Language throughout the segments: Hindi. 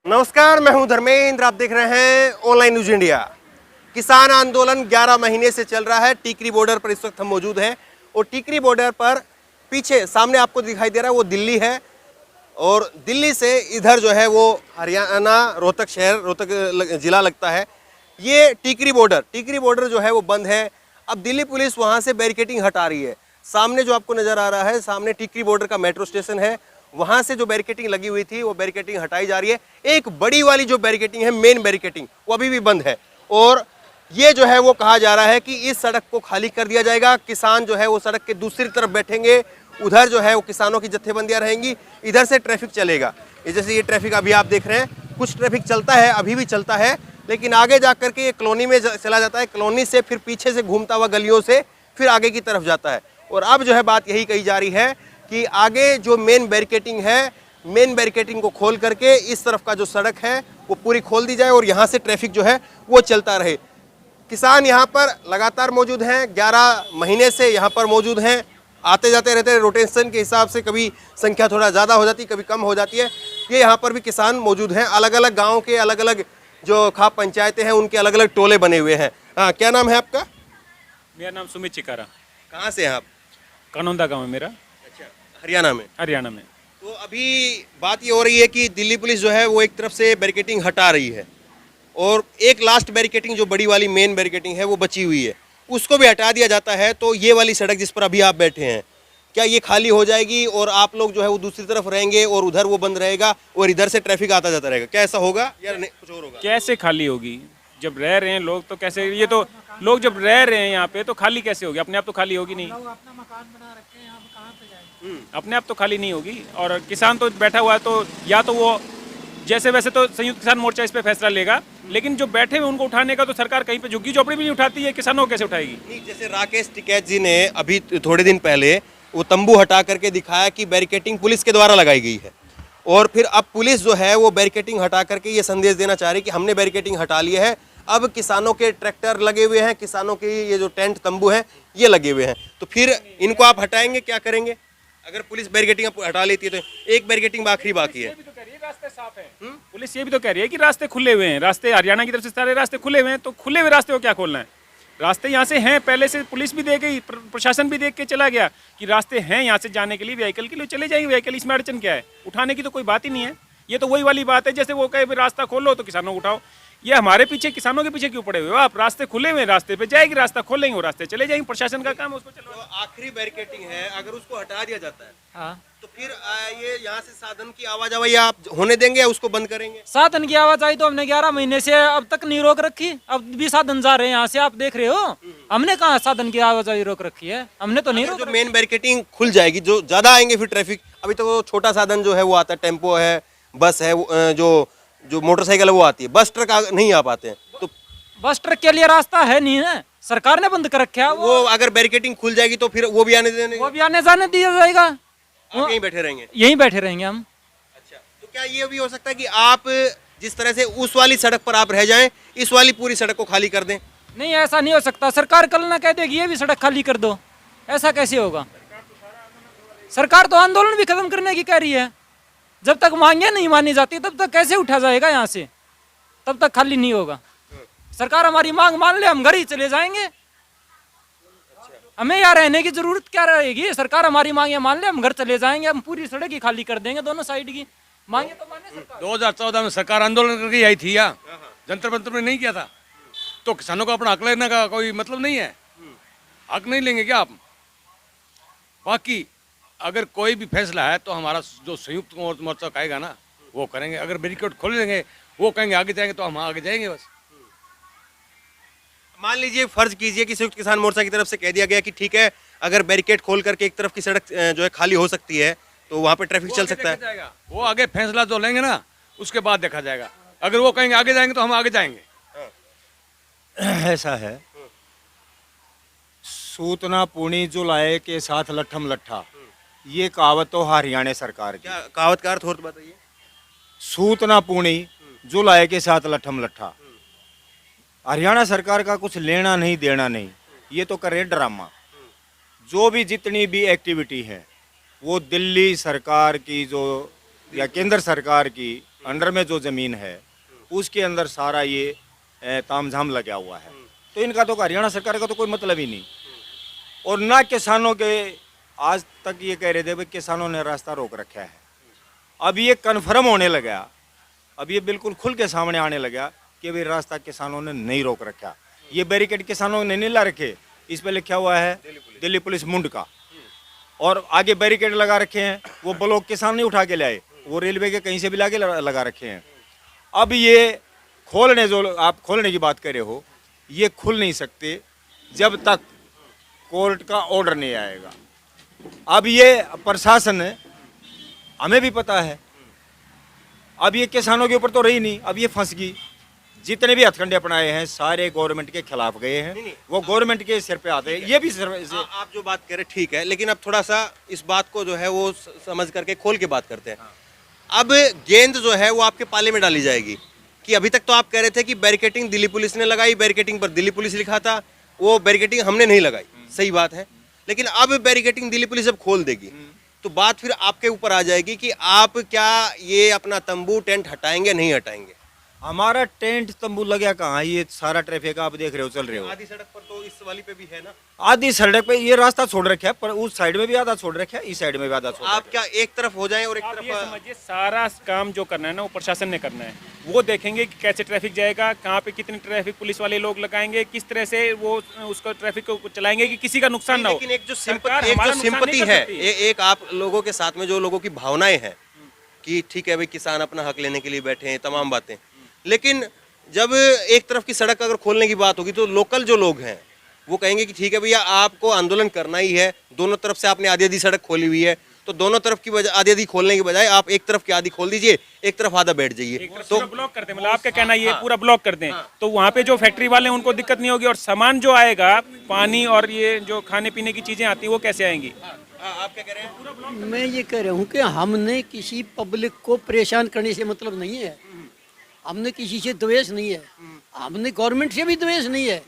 नमस्कार, मैं हूं धर्मेंद्र। आप देख रहे हैं ऑनलाइन न्यूज इंडिया। किसान आंदोलन 11 महीने से चल रहा है। टीकरी बॉर्डर पर इस वक्त हम मौजूद हैं और टीकरी बॉर्डर पर पीछे सामने आपको दिखाई दे रहा है वो दिल्ली है और दिल्ली से इधर जो है वो हरियाणा रोहतक शहर रोहतक जिला लगता है। ये टीकरी बॉर्डर जो है वो बंद है। अब दिल्ली पुलिस वहाँ से बैरिकेडिंग हटा रही है। सामने जो आपको नज़र आ रहा है, सामने टीकरी बॉर्डर का मेट्रो स्टेशन है, वहाँ से जो बैरिकेडिंग लगी हुई थी वो बैरिकेडिंग हटाई जा रही है। एक बड़ी वाली जो बैरिकेडिंग है, मेन बैरिकेडिंग, वो अभी भी बंद है और ये जो है वो कहा जा रहा है कि इस सड़क को खाली कर दिया जाएगा। किसान जो है वो सड़क के दूसरी तरफ बैठेंगे, उधर जो है वो किसानों की जत्थेबंदियां रहेंगी, इधर से ट्रैफिक चलेगा। जैसे ये ट्रैफिक अभी आप देख रहे हैं, कुछ ट्रैफिक चलता है, अभी भी चलता है, लेकिन आगे जा करके ये कॉलोनी में चला जाता है। कॉलोनी से फिर पीछे से घूमता हुआ गलियों से फिर आगे की तरफ जाता है। और अब जो है बात यही कही जा रही है कि आगे जो मेन बैरिकेडिंग है, मेन बैरिकेडिंग को खोल करके इस तरफ का जो सड़क है वो पूरी खोल दी जाए और यहाँ से ट्रैफिक जो है वो चलता रहे। किसान यहाँ पर लगातार मौजूद हैं, 11 महीने से यहाँ पर मौजूद हैं, आते जाते रहते हैं। रोटेशन के हिसाब से कभी संख्या थोड़ा ज़्यादा हो जाती है, कभी कम हो जाती है। ये यहाँ पर भी किसान मौजूद हैं। अलग अलग गाँव के अलग अलग जो खाप पंचायतें हैं उनके अलग अलग टोले बने हुए हैं। हाँ, क्या नाम है आपका? मेरा नाम सुमित चिकारा। कहाँ से हैं आप? कनौंदा गांव है मेरा। अच्छा, हरियाणा में। हरियाणा में। तो अभी बात ये हो रही है कि दिल्ली पुलिस जो है वो एक तरफ से बैरिकेडिंग हटा रही है और एक लास्ट बैरिकेडिंग जो बड़ी वाली मेन बैरिकेडिंग है वो बची हुई है, उसको भी हटा दिया जाता है। तो ये वाली सड़क जिस पर अभी आप बैठे हैं, क्या ये खाली हो जाएगी और आप लोग जो है वो दूसरी तरफ रहेंगे और उधर वो बंद रहेगा और इधर से ट्रैफिक आता जाता रहेगा? क्या ऐसा होगा या नहीं, कुछ और होगा? कैसे खाली होगी? जब रह रहे हैं लोग तो कैसे, ये तो लोग जब रह रहे हैं यहाँ पे तो खाली कैसे होगी? अपने आप तो खाली होगी नहीं। अपना मकान बना रखे हैं, यहाँ पे कहाँ पे जाएंगे? अपने आप तो खाली नहीं होगी। और किसान तो बैठा हुआ है, तो या तो वो जैसे वैसे तो संयुक्त किसान मोर्चा इस पे फैसला लेगा, लेकिन जो बैठे हुए उनको उठाने का तो सरकार कहीं पे झुग्गी झोपड़ी भी नहीं उठाती है, किसानों को कैसे उठाएगी? नहीं, जैसे राकेश टिकैत जी ने अभी थोड़े दिन पहले वो तंबू हटा करके दिखाया कि बैरिकेडिंग पुलिस के द्वारा लगाई गई है और फिर अब पुलिस जो है वो बैरिकेडिंग हटा करके ये संदेश देना चाह रही है कि हमने बैरिकेडिंग हटा ली है, अब किसानों के ट्रैक्टर लगे हुए हैं, किसानों के ये जो टेंट तंबू हैं ये लगे हुए हैं, तो फिर इनको आप हटाएंगे, क्या करेंगे? अगर पुलिस बैरिकेडिंग हटा लेती है तो एक बैरिकेडिंग आखिरी बाकी है। रास्ते साफ है। पुलिस ये भी तो कह रही है कि रास्ते खुले हुए हैं, रास्ते हरियाणा की तरफ से सारे रास्ते खुले हुए हैं, तो खुले हुए रास्ते को क्या खोलना है? रास्ते यहाँ से हैं, पहले से पुलिस भी देख गई, प्रशासन भी देख के चला गया कि रास्ते हैं यहाँ से जाने के लिए, व्हीकल के लिए चले जाएंगे व्हीकल, इसमें अड़चन क्या है? उठाने की तो कोई बात ही नहीं है। ये तो वही वाली बात है जैसे वो कहे रास्ता खोलो तो किसानों को उठाओ। ये हमारे पीछे, किसानों के पीछे क्यों पड़े हुए हो आप? रास्ते खुले हुए, रास्ते पे जाएगी, रास्ता खोलेंगे वो रास्ते चले जाएंगे, प्रशासन का काम है उसको चलो। तो आखिरी बैरिकेडिंग है, अगर उसको हटा दिया जाता है हाँ, तो फिर ये यहाँ से साधन की आवाजाही आप होने देंगे या उसको बंद करेंगे? साधन की आवाजाही तो हमने 11 महीने से अब तक नहीं रोक रखी। अब भी साधन जा रहे हैं यहाँ से, आप देख रहे हो। हमने कहाँ साधन की आवाजाही रोक रखी है? हमने तो नहीं रोक जो मेन बैरिकेडिंग खुल जाएगी, जो ज्यादा आएंगे फिर ट्रैफिक, अभी तो वो छोटा साधन जो है वो आता है, टेम्पो है, बस है, जो मोटरसाइकिल है वो आती है, बस ट्रक नहीं आ पाते हैं। तो बस ट्रक के लिए रास्ता है नहीं है, सरकार ने बंद कर रखा है। वो अगर बैरिकेडिंग खुल जाएगी तो फिर वो भी आने देने, वो भी आने जाने दिया जाएगा, आप यहीं बैठे रहेंगे? यहीं बैठे रहेंगे हम। अच्छा, तो क्या ये भी हो सकता है कि आप जिस तरह से उस वाली सड़क पर आप रह जाएं, इस वाली पूरी सड़क को खाली कर दें? नहीं, ऐसा नहीं हो सकता। सरकार कल ना कह देगी ये भी सड़क खाली कर दो, ऐसा कैसे होगा? सरकार तो आंदोलन भी खत्म करने की कह रही है। जब तक मांगे नहीं मानी जाती तब तक कैसे उठा जाएगा यहाँ से? तब तक खाली नहीं होगा। सरकार हमारी मांग मान ले, हम घर ही चले जाएंगे। हमें यहाँ रहने की जरूरत क्या रहेगी? सरकार हमारी मांगे मान ले, हम घर चले जाएंगे, हम पूरी सड़क ही खाली कर देंगे, दोनों साइड की मांगे तो माने सरकार। 2014 में सरकार आंदोलन करके आई थी, या जंतर मंतर में नहीं किया था? तो किसानों को अपना हक लेने का कोई मतलब नहीं है? हक नहीं लेंगे क्या आप? बाकी अगर कोई भी फैसला है तो हमारा जो संयुक्त मोर्चा कहेगा ना वो करेंगे। अगर बैरिकेड खोल लेंगे, वो कहेंगे आगे जाएंगे, तो हम आगे जाएंगे बस। मान लीजिए, फर्ज कीजिए कि संयुक्त किसान मोर्चा की तरफ से कह दिया गया कि ठीक है, अगर बैरिकेड खोल करके एक तरफ की सड़क जो है खाली हो सकती है तो वहाँ पे ट्रैफिक चल सकता है। वो आगे फैसला जो लेंगे ना उसके बाद देखा जाएगा। अगर वो कहेंगे आगे जाएंगे तो हम आगे जाएंगे। ऐसा है, सूतना पुणी जो लाए के साथ लट्ठम लट्ठा, ये कहावत तो हरियाणा सरकार की। क्या कहावत का अर्थ हो तो बताइए। सूतना पुणी जो लाए के साथ लट्ठम लट्ठा, हरियाणा सरकार का कुछ लेना नहीं देना नहीं, ये तो करे ड्रामा। जो भी जितनी भी एक्टिविटी है वो दिल्ली सरकार की जो या केंद्र सरकार की अंडर में जो ज़मीन है उसके अंदर सारा ये तामझाम लगा हुआ है। तो इनका तो हरियाणा सरकार का तो कोई मतलब ही नहीं। और ना किसानों के, आज तक ये कह रहे थे भाई किसानों ने रास्ता रोक रखा है। अब ये कन्फर्म होने लगा, अब ये बिल्कुल खुल के सामने आने लगा कि भाई रास्ता किसानों ने नहीं रोक रखा। ये बैरिकेड किसानों ने नहीं ला रखे, इस पे लिखा हुआ है दिल्ली पुलिस मुंड का। और आगे बैरिकेड लगा रखे हैं, वो ब्लॉक किसान नहीं उठा के लाए, वो रेलवे के कहीं से भी लाके लगा रखे हैं। अब ये खोलने, जो आप खोलने की बात कर रहे हो, ये खुल नहीं सकते जब तक कोर्ट का ऑर्डर नहीं आएगा। अब ये प्रशासन, हमें भी पता है, अब ये किसानों के ऊपर तो रही नहीं, अब ये फंस गई। जितने भी हथकंडे अपनाए हैं सारे गवर्नमेंट के खिलाफ गए हैं, वो गवर्नमेंट के सिर पे आते हैं। ये भी आप जो बात करें ठीक है, लेकिन अब थोड़ा सा इस बात को जो है वो समझ करके खोल के बात करते हैं। अब गेंद जो है वो आपके पाले में डाली जाएगी कि अभी तक तो आप कह रहे थे कि बैरिकेटिंग दिल्ली पुलिस ने लगाई, बैरिकेटिंग पर दिल्ली पुलिस लिखा था, वो बैरिकेटिंग हमने नहीं लगाई, सही बात है। लेकिन अब बैरिकेटिंग दिल्ली पुलिस जब खोल देगी तो बात फिर आपके ऊपर आ जाएगी कि आप क्या ये अपना तंबू टेंट हटाएंगे नहीं हटाएंगे। हमारा टेंट तंबू लगा कहाँ, ये सारा ट्रैफिक आप देख रहे हो, चल रहे हो। आधी सड़क पर तो इस वाली पे भी है ना, आधी सड़क पे ये रास्ता छोड़ रखा है, पर उस साइड में भी आधा छोड़ रखा है, इस साइड में भी आधा छोड़ आप क्या एक तरफ हो जाएं और एक आप ये तरफ समझिए सारा काम जो करना है ना वो प्रशासन ने करना है। वो देखेंगे कि कैसे ट्रैफिक जाएगा, कहाँ पे कितने ट्रैफिक पुलिस वाले लोग लगाएंगे, किस तरह से वो उसको ट्रैफिक को चलाएंगे कि किसी का नुकसान ना हो। लेकिन एक जो सरकार सिंपति हमारा नुकसान नहीं कर है, सकती। एक आप लोगों के साथ में जो लोगों की भावनाएं हैं कि ठीक है भाई किसान अपना हक लेने के लिए बैठे हैं, तमाम बातें, लेकिन जब एक तरफ की सड़क अगर खोलने की बात होगी तो लोकल जो लोग हैं वो कहेंगे कि ठीक है भैया आपको आंदोलन करना ही है, दोनों तरफ से आपने आधी आधी सड़क खोली हुई है, तो दोनों तरफ की आधी आधी खोलने की बजाय आप एक तरफ की आधी खोल दीजिए, एक तरफ आधा बैठ जाइए। तो ब्लॉक कर दें, मतलब आपका कहना ये पूरा ब्लॉक कर दें, तो वहाँ पे जो फैक्ट्री वाले हैं उनको दिक्कत नहीं होगी, और सामान जो आएगा, पानी और ये जो खाने पीने की चीजें आती है वो कैसे आएंगी। आप क्या कह रहे हैं? मैं ये कह रहा हूँ कि हमने किसी पब्लिक को परेशान करने से मतलब नहीं है, हमने किसी से द्वेष नहीं है, हमने गवर्नमेंट से भी द्वेष नहीं है,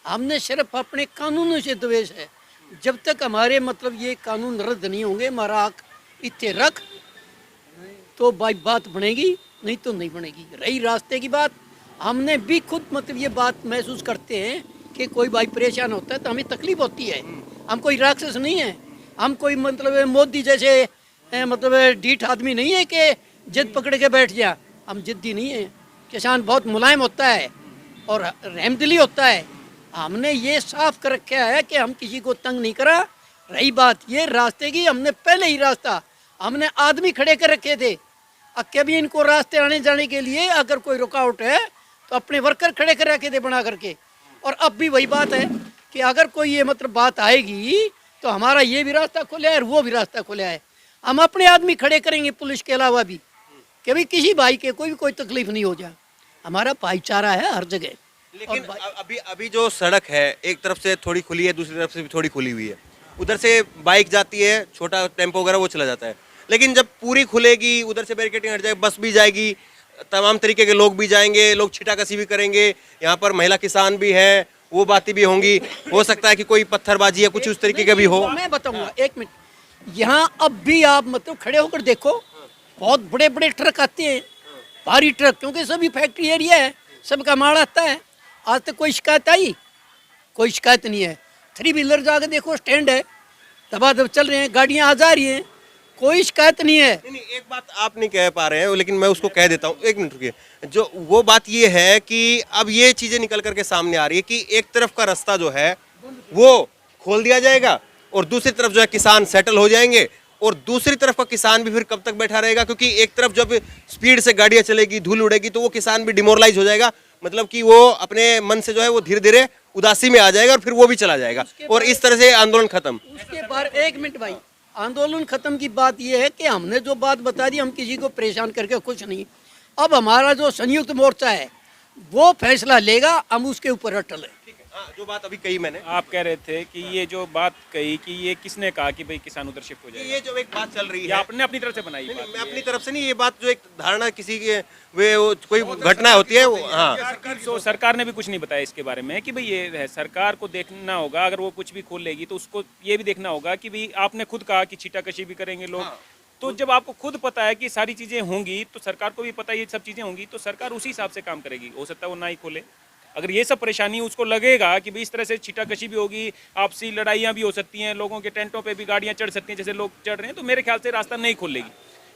हमने सिर्फ अपने कानूनों से द्वेष है। जब तक हमारे मतलब ये कानून रद्द नहीं होंगे, हमारा हक इतने रख, तो बात बनेगी, नहीं तो नहीं बनेगी। रही रास्ते की बात, हमने भी खुद मतलब ये बात महसूस करते हैं कि कोई भाई परेशान होता है तो हमें तकलीफ होती है। हम कोई राक्षस नहीं है, हम कोई मतलब मोदी जैसे मतलब ढीठ आदमी नहीं है कि जिद पकड़ के बैठ जाए। हम जिद्दी नहीं है, किसान बहुत मुलायम होता है और रहमदिली होता है। हमने ये साफ कर रखा है कि हम किसी को तंग नहीं करा। रही बात ये रास्ते की, हमने पहले ही रास्ता हमने आदमी खड़े कर रखे थे। अब कभी इनको रास्ते आने जाने के लिए अगर कोई रुकावट है तो अपने वर्कर खड़े कर रखे थे बना करके। और अब भी वही बात है कि अगर कोई ये मतलब बात आएगी तो हमारा ये भी रास्ता खुला है और वो भी रास्ता खुला है। हम अपने आदमी खड़े करेंगे पुलिस के अलावा भी, कि भाई किसी भाई के कोई तकलीफ नहीं हो जाए। हमारा भाईचारा है हर जगह। लेकिन अभी जो सड़क है एक तरफ से थोड़ी खुली है, दूसरी तरफ से भी थोड़ी खुली हुई है, उधर से बाइक जाती है, छोटा टेम्पो वगैरह वो चला जाता है। लेकिन जब पूरी खुलेगी, उधर से बैरिकेडिंग हट जाएगी, बस भी जाएगी, तमाम तरीके के लोग भी जाएंगे, लोग छिटाकसी भी करेंगे, यहाँ पर महिला किसान भी है, वो बातें भी होंगी, हो सकता है कि कोई पत्थरबाजी या कुछ उस तरीके का भी हो। मैं बताऊंगा, एक मिनट, यहाँ अब भी आप मतलब खड़े होकर देखो, बहुत बड़े बड़े ट्रक आते हैं, भारी ट्रक, क्योंकि सभी फैक्ट्री एरिया है, सबका माल आता है। आज तक कोई शिकायत आई? कोई शिकायत नहीं है। 3 व्हीलर जाकर देखो, स्टैंड है, दबादब चल रहे हैं, गाड़ियाँ आ जा रही हैं, कोई शिकायत नहीं है। नहीं, एक बात आप नहीं कह पा रहे हैं, लेकिन मैं उसको कह देता हूँ। एक मिनट रुकिए। जो वो बात ये है कि अब ये चीज़ें निकल करके सामने आ रही है कि एक तरफ का रास्ता जो है वो खोल दिया जाएगा और दूसरी तरफ जो है किसान सेटल हो जाएंगे, और दूसरी तरफ का किसान भी फिर कब तक बैठा रहेगा, क्योंकि एक तरफ जब स्पीड से गाड़ियाँ चलेगी, धूल उड़ेगी, तो वो किसान भी डिमोरलाइज हो जाएगा, मतलब कि वो अपने मन से जो है वो धीरे धीरे उदासी में आ जाएगा और फिर वो भी चला जाएगा, और इस तरह से आंदोलन खत्म। उसके बाद एक मिनट भाई, आंदोलन खत्म की बात यह है कि हमने जो बात बता दी, हम किसी को परेशान करके कुछ नहीं। अब हमारा जो संयुक्त मोर्चा है वो फैसला लेगा, हम उसके ऊपर अटल है। जो बात अभी कही मैंने, आप कह रहे थे कि ये जो बात कही कि ये किसने कहा कि भाई किसान उधर शिफ्ट हो जाए, ये जो एक बात चल रही ये है, आपने अपनी तरफ से बनाई बात। मैं अपनी तरफ से नहीं, ये बात जो एक धारणा किसी के वो कोई घटना होती है वो, हाँ, तो सरकार ने भी कुछ नहीं बताया इसके बारे में कि भाई ये है, सरकार को देखना होगा, अगर वो कुछ भी खोल लेगी तो उसको ये भी देखना होगा कि भाई आपने खुद कहा कि छीटाकशी भी करेंगे लोग, तो जब आपको खुद पता है कि सारी चीज़ें होंगी, तो सरकार को भी पता है ये सब चीज़ें होंगी, तो सरकार उसी हिसाब से काम करेगी। हो सकता है वो ना ही खोले। अगर ये सब परेशानी उसको लगेगा कि भाई इस तरह से छीटाकशी भी होगी, आपसी लड़ाइयाँ भी हो सकती हैं, लोगों के टेंटों पे भी गाड़ियाँ चढ़ सकती हैं जैसे लोग चढ़ रहे हैं, तो मेरे ख्याल से रास्ता नहीं खोलेगी।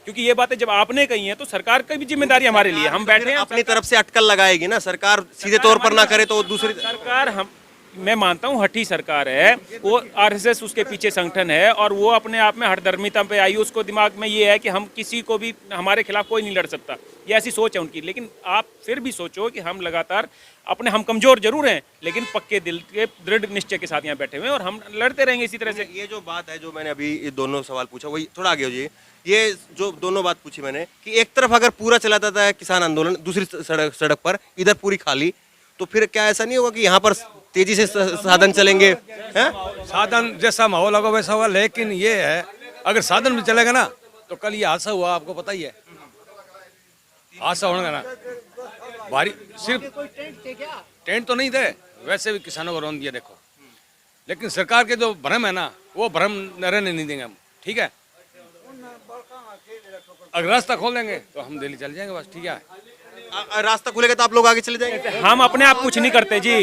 क्योंकि ये बातें जब आपने कही हैं तो सरकार की भी जिम्मेदारी हमारे लिए, हम बैठे हैं अपनी तरफ से अटकल लगाएगी ना सरकार, सीधे तौर पर ना करे तो दूसरी सरकार, हम मैं मानता हूँ हठी सरकार है, वो आरएसएस उसके पीछे संगठन है और वो अपने आप में हठधर्मिता पे आई, उसको दिमाग में ये है कि हम किसी को भी, हमारे खिलाफ कोई नहीं लड़ सकता, ये ऐसी सोच है उनकी। लेकिन आप फिर भी सोचो कि हम लगातार अपने, हम कमजोर जरूर हैं लेकिन पक्के दिल के दृढ़ निश्चय के साथ यहाँ बैठे हुए हैं और हम लड़ते रहेंगे इसी तरह से। ये जो बात है जो मैंने अभी ये दोनों सवाल पूछा, वही थोड़ा आगे हो जाइए। ये जो दोनों बात पूछी मैंने कि एक तरफ अगर पूरा चला जाता है किसान आंदोलन, दूसरी सड़क पर इधर पूरी खाली, तो फिर क्या ऐसा नहीं होगा कि यहाँ पर तेजी से साधन चलेंगे हैं? साधन जैसा माहौल होगा वैसा होगा, लेकिन ये है अगर साधन भी चलेगा ना तो कल ये हादसा हुआ, आपको पता ही है हादसा होगा ना। भारी सिर्फ टेंट तो नहीं थे, वैसे भी किसानों को रोन दिया देखो। लेकिन सरकार के जो भ्रम है ना, वो भ्रम रहने नहीं देंगे हम, ठीक है। अगर रास्ता खोल देंगे तो हम दिल्ली चल जाएंगे बस, ठीक है। रास्ता खुलेगा तो आप लोग आगे चले जाएंगे। हम अपने आप कुछ नहीं करते जी,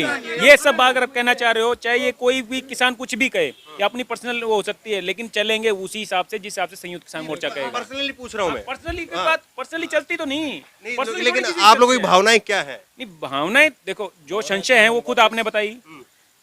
ये सब अगर आप कहना चाह रहे हो, चाहे ये कोई भी किसान कुछ भी कहे, ये अपनी पर्सनल वो हो सकती है, लेकिन चलेंगे उसी हिसाब से जिस हिसाब से संयुक्त किसान मोर्चा कहेगा। पर्सनली पूछ रहा हूँ मैं, पर्सनली की बात पर्सनली चलती तो नहीं, personally लेकिन थोड़ी चीजें आप लोगों चलती की हैं। भावनाएं क्या है? नहीं, भावनाएं देखो, जो संशय है वो खुद आपने बताई,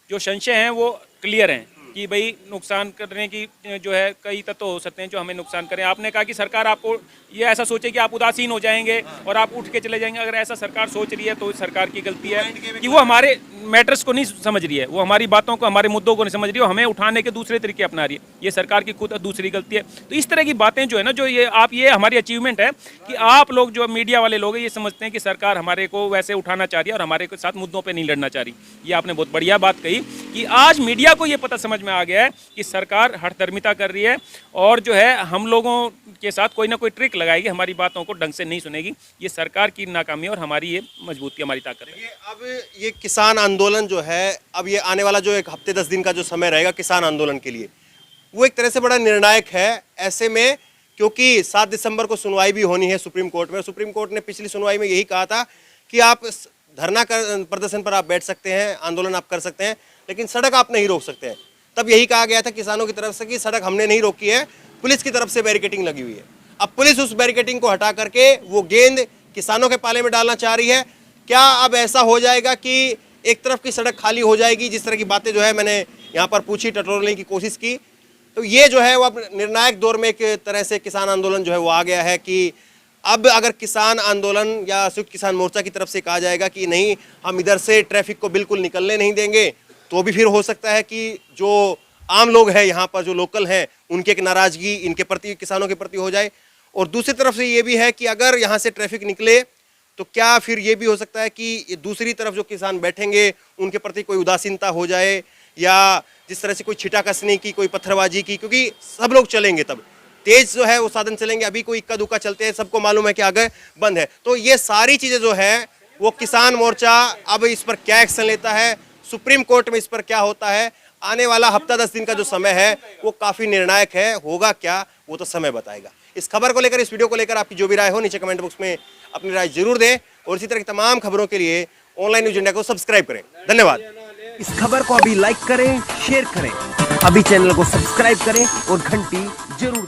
जो संशय है वो क्लियर है कि भाई नुकसान करने की जो है कई तत्व हो सकते हैं जो हमें नुकसान करें। आपने कहा कि सरकार आपको ये ऐसा सोचे कि आप उदासीन हो जाएंगे और आप उठ के चले जाएंगे। अगर ऐसा सरकार सोच रही है तो सरकार की गलती है कि वो हमारे मैटर्स को नहीं समझ रही है, वो हमारी बातों को, हमारे मुद्दों को नहीं समझ रही है, हमें उठाने के दूसरे तरीके अपना रही है। ये सरकार की खुद दूसरी गलती है। तो इस तरह की बातें जो है ना, जो ये हमारी अचीवमेंट है कि आप लोग जो मीडिया वाले लोग हैं ये समझते हैं कि सरकार हमारे को वैसे उठाना चाह रही है और हमारे के साथ मुद्दों पर नहीं लड़ना चाह रही। ये आपने बहुत बढ़िया बात कही कि आज मीडिया को ये पता समझ में आ गया है कि सरकार हठधर्मिता कर रही है और जो है हम लोगों के साथ कोई ना कोई ट्रिक लगाएगी, हमारी बातों को ढंग से नहीं सुनेगी। ये सरकार की नाकामी और हमारी ये मजबूती, हमारी ताकत है। अब ये किसान आंदोलन जो है, अब ये आने वाला जो एक हफ्ते 10 दिन का जो समय रहेगा किसान आंदोलन के लिए, वो एक तरह से बड़ा निर्णायक है ऐसे में, क्योंकि 7 दिसंबर को सुनवाई भी होनी है सुप्रीम कोर्ट में। सुप्रीम कोर्ट ने पिछली सुनवाई में यही कहा था कि आप धरना प्रदर्शन पर आप बैठ सकते हैं, आंदोलन आप कर सकते हैं, लेकिन सड़क आप नहीं रोक सकते हैं। तब यही कहा गया था किसानों की तरफ से कि सड़क हमने नहीं रोकी है, पुलिस की तरफ से बैरिकेटिंग लगी हुई है। अब पुलिस उस बैरिकेटिंग को हटा करके वो गेंद किसानों के पाले में डालना चाह रही है। क्या अब ऐसा हो जाएगा कि एक तरफ की सड़क खाली हो जाएगी, जिस तरह की बातें जो है मैंने यहाँ पर पूछी, टटोलने की कोशिश की, तो ये जो है वो अब निर्णायक दौर में एक तरह से किसान आंदोलन जो है वो आ गया है कि अब अगर किसान आंदोलन या संयुक्त किसान मोर्चा की तरफ से कहा जाएगा कि नहीं, हम इधर से ट्रैफिक को बिल्कुल निकलने नहीं देंगे, तो भी फिर हो सकता है कि जो आम लोग हैं यहाँ पर, जो लोकल हैं, उनकी एक नाराजगी इनके प्रति, किसानों के प्रति हो जाए। और दूसरी तरफ से ये भी है कि अगर यहाँ से ट्रैफिक निकले तो क्या फिर ये भी हो सकता है कि दूसरी तरफ जो किसान बैठेंगे उनके प्रति कोई उदासीनता हो जाए, या जिस तरह से कोई छिटा कसने की, कोई पत्थरबाजी की, क्योंकि सब लोग चलेंगे तब तेज जो है वो साधन चलेंगे। अभी कोई इक्का दुक्का चलते हैं, सबको मालूम है कि आगे बंद है। तो ये सारी चीज़ें जो है वो किसान मोर्चा अब इस पर क्या एक्शन लेता है, सुप्रीम कोर्ट में इस पर क्या होता है, आने वाला हफ्ता 10 दिन का जो समय है वो काफ़ी निर्णायक है। होगा क्या वो तो समय बताएगा। इस खबर को लेकर, इस वीडियो को लेकर आपकी जो भी राय हो नीचे कमेंट बॉक्स में अपनी राय जरूर दें और इसी तरह की तमाम खबरों के लिए ऑनलाइन न्यूज़ इंडिया को सब्सक्राइब करें। धन्यवाद। इस खबर को अभी लाइक करें, शेयर करें, अभी चैनल को सब्सक्राइब करें और घंटी जरूर